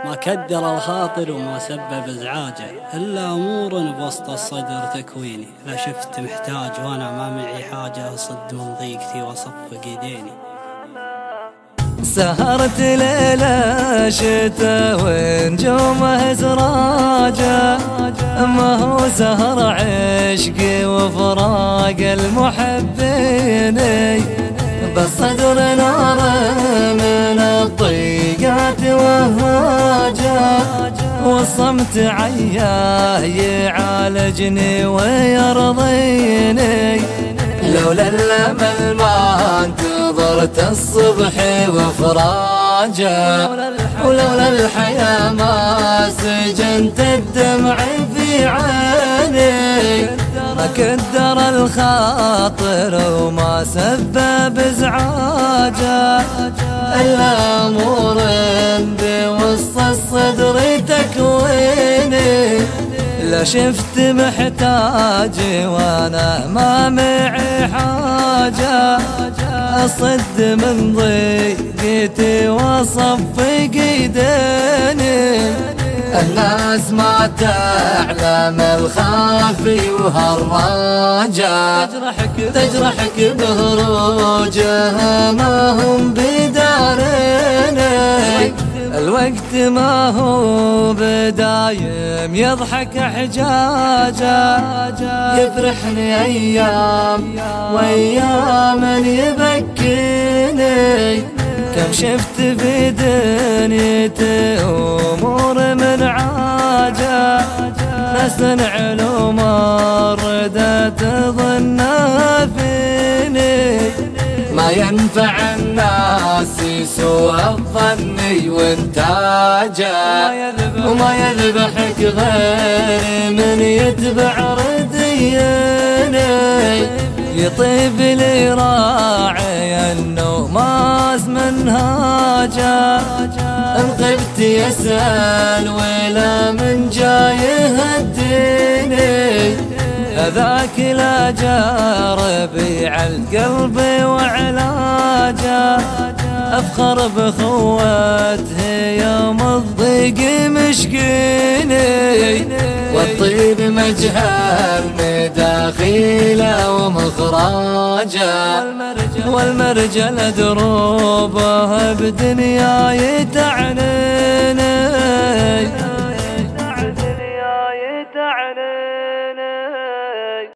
ما كدر الخاطر وما سبب ازعاجه، إلا أمور بوسط الصدر تكويني. لا شفت محتاج وأنا ما معي حاجة، أصد من ضيقتي وأصفق يديني. سهرت ليلة شتا ونجومه سراجة، ما هو سهر عشقي وفراق المحبين، بالصدر نار من الضيقات وهاجة، والصمت عياه يعالجني ويرضيني. لولا الأمل ما انتظرت الصبح وفراجه، ولولا الحياة ما سجنت الدمع في عيني. ما كدر الخاطر وما سبب ازعاجه، إلا أمور بوسط الصدر تكويني. لا شفت محتاج وانا ما معي حاجة، أصد من ضيقتي وصفق يديني. الناس ما تعلم الخافي وهالراجة، تجرحك بهروجها ما هم بداريني. الوقت ما هو بدايم يضحك حجاجة، يفرحني أيام وأيام يبكيني. كم شفت في دنيتي أمور منعاجة، ناس علوم ردت ظنها فيني. ما ينفع الناس سوء الظن وانتاجه، وما يذبحك غير من يتبع رديني. يطيب لي راعي النوماس منهاجه، ان غبت يسأل ولا من جاي يهديني. هذاك لا ربيع القلب وعلاجه، أفخر بخوته يوم الضيق مشكيني. والطيب مجهل مداخيله ومخراجه، والمرجل دروبه بدنياي تعنيني.